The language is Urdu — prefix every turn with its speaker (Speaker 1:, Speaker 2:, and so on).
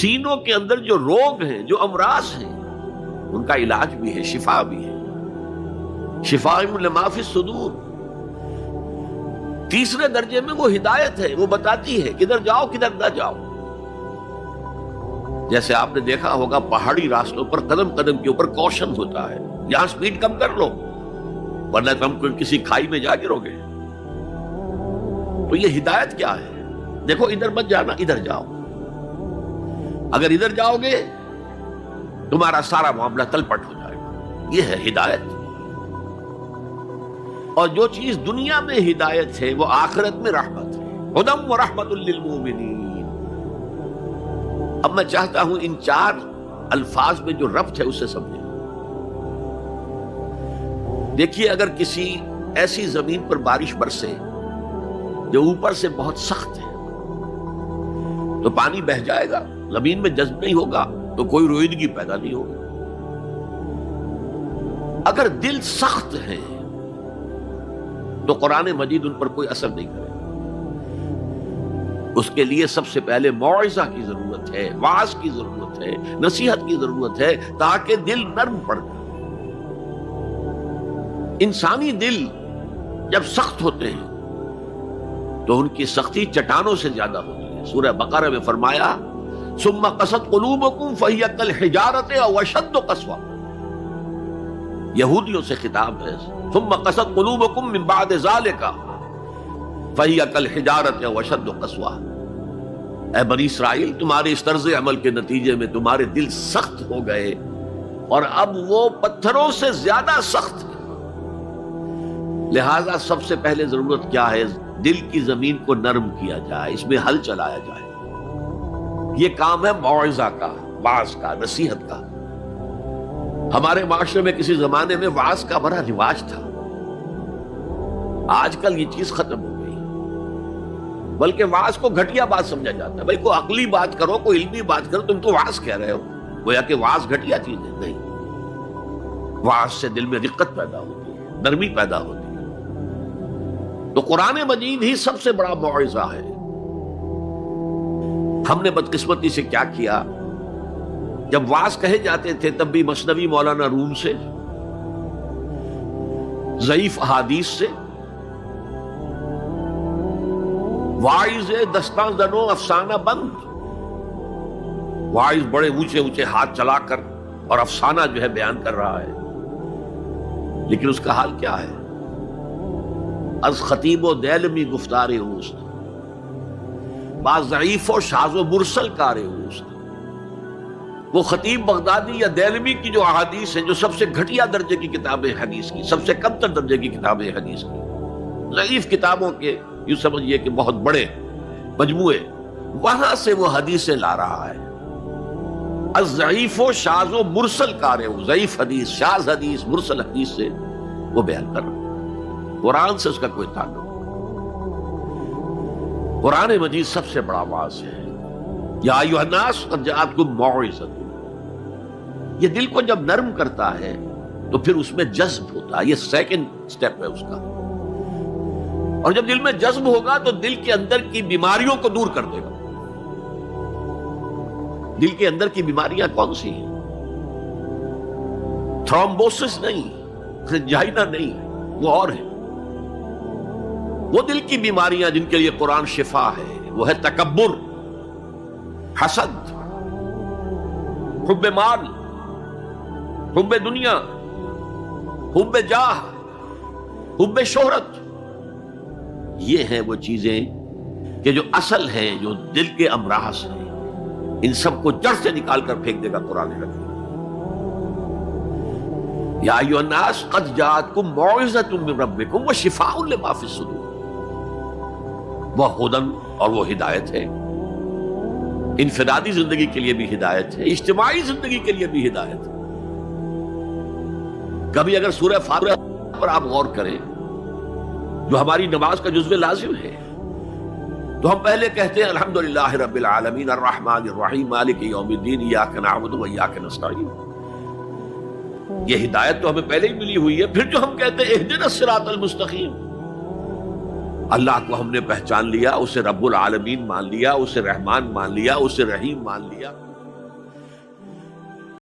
Speaker 1: سینوں کے اندر جو روگ ہیں، جو امراض ہیں، ان کا علاج بھی ہے، شفا بھی ہے، شفاء لما فی الصدور۔ تیسرے درجے میں وہ ہدایت ہے، وہ بتاتی ہے کدھر جاؤ کدھر نہ جاؤ۔ جیسے آپ نے دیکھا ہوگا پہاڑی راستوں پر قدم قدم کے اوپر کوشن ہوتا ہے، یہاں سپیڈ کم کر لو ورنہ تم کسی کھائی میں جا گرو گے۔ تو یہ ہدایت کیا ہے؟ دیکھو ادھر مت جانا، ادھر جاؤ، اگر ادھر جاؤ گے تمہارا سارا معاملہ تلپٹ ہو جائے گا، یہ ہے ہدایت۔ اور جو چیز دنیا میں ہدایت ہے وہ آخرت میں رحمت ہے، ہدی و رحمت للمؤمنین۔ اب میں چاہتا ہوں ان چار الفاظ میں جو ربط ہے اسے سمجھیں۔ دیکھیے اگر کسی ایسی زمین پر بارش برسے جو اوپر سے بہت سخت ہے تو پانی بہہ جائے گا، زمین میں جذب نہیں ہوگا تو کوئی روئیدگی پیدا نہیں ہوگی۔ اگر دل سخت ہے تو قرآن مجید ان پر کوئی اثر نہیں کرے۔ اس کے لیے سب سے پہلے موعظہ کی ضرورت ہے، واعظ کی ضرورت ہے، نصیحت کی ضرورت ہے تاکہ دل نرم پڑ جائے۔ انسانی دل جب سخت ہوتے ہیں تو ان کی سختی چٹانوں سے زیادہ ہوتی ہے۔ سورہ بقرہ میں فرمایا ثم قست قلوبکم فہی کالحجارۃ او اشد قسوۃ، یہودیوں سے خطاب ہے، ثم قست قلوبکم من بعد ذلک فہی کالحجارۃ او اشد قسوۃ۔ اے بنی اسرائیل، تمہارے اس طرز عمل کے نتیجے میں تمہارے دل سخت ہو گئے اور اب وہ پتھروں سے زیادہ سخت ہے۔ لہذا سب سے پہلے ضرورت کیا ہے؟ دل کی زمین کو نرم کیا جائے، اس میں حل چلایا جائے۔ یہ کام ہے موعظہ کا، واعظ کا، نصیحت کا۔ ہمارے معاشرے میں کسی زمانے میں واعظ کا بڑا رواج تھا، آج کل یہ چیز ختم ہو گئی، بلکہ واعظ کو گھٹیا بات سمجھا جاتا ہے۔ بھائی کوئی عقلی بات کرو، کوئی علمی بات کرو، تم تو واعظ کہہ رہے ہو، گویا کہ واعظ گھٹیا چیز ہے۔ نہیں، واعظ سے دل میں رقت پیدا ہوتی ہے، نرمی پیدا ہوتی ہے۔ تو قرآن مجید ہی سب سے بڑا موعظہ ہے۔ ہم نے بدقسمتی سے کیا کیا، جب واعظ کہے جاتے تھے تب بھی مثنوی مولانا روم سے، ضعیف احادیث سے، واعظ دستاں زنو افسانہ بند، واعظ بڑے اونچے اونچے ہاتھ چلا کر اور افسانہ جو ہے بیان کر رہا ہے، لیکن اس کا حال کیا ہے؟ از خطیب و دیلمی گفتار اوست، بعض ضعیف و شاذ و مرسل کار اوست۔ وہ خطیب بغدادی یا دیلمی کی جو احادیث ہیں، جو سب سے گھٹیا درجے کی کتابیں حدیث کی، سب سے کم تر درجے کی کتابیں حدیث کی، ضعیف کتابوں کے یوں سمجھیے کہ بہت بڑے مجموعے، وہاں سے وہ حدیثیں لا رہا ہے۔ از ضعیف و شاذ و مرسل کار اوست، ضعیف حدیث، شاذ حدیث، مرسل حدیث سے وہ بیان کر رہا ہے، قرآن سے اس کا کوئی تعلق۔ قرآن مجید سب سے بڑا واعظ ہے۔ یا ایھا الناس قد جاءتکم موعظۃ، یہ دل کو جب نرم کرتا ہے تو پھر اس میں جذب ہوتا ہے، یہ سیکنڈ سٹیپ ہے اس کا۔ اور جب دل میں جذب ہوگا تو دل کے اندر کی بیماریوں کو دور کر دے گا۔ دل کے اندر کی بیماریاں کون سی ہیں؟ تھرومبوسس نہیں، انجائنا نہیں، وہ اور ہے۔ وہ دل کی بیماریاں جن کے لیے قرآن شفا ہے، وہ ہے تکبر، حسد، حب مال، حب دنیا، حب جاہ، حب شہرت۔ یہ ہیں وہ چیزیں کہ جو اصل ہیں، جو دل کے امراض ہیں، ان سب کو جڑ سے نکال کر پھینک دے گا قرآن حکیم۔ یا ایھا الناس قد جاءتکم موعظۃ من ربکم وشفاء لما فی الصدور، وہ ہدن اور وہ ہدایت ہے، انفرادی زندگی کے لیے بھی ہدایت ہے، اجتماعی زندگی کے لیے بھی ہدایت ہے۔ کبھی اگر سورہ فاتحہ پر آپ غور کریں جو ہماری نماز کا جزو لازم ہے، تو ہم پہلے کہتے ہیں الحمدللہ رب العالمین الرحمن الرحیم مالک یوم الدین ایاک نعبد و ایاک نستعین۔ یہ ہدایت تو ہمیں پہلے ہی ملی ہوئی ہے۔ پھر جو ہم کہتے ہیں اہدنا الصراط المستقیم، اللہ کو ہم نے پہچان لیا، اسے رب العالمین مان لیا، اسے رحمان مان لیا، اسے رحیم مان لیا۔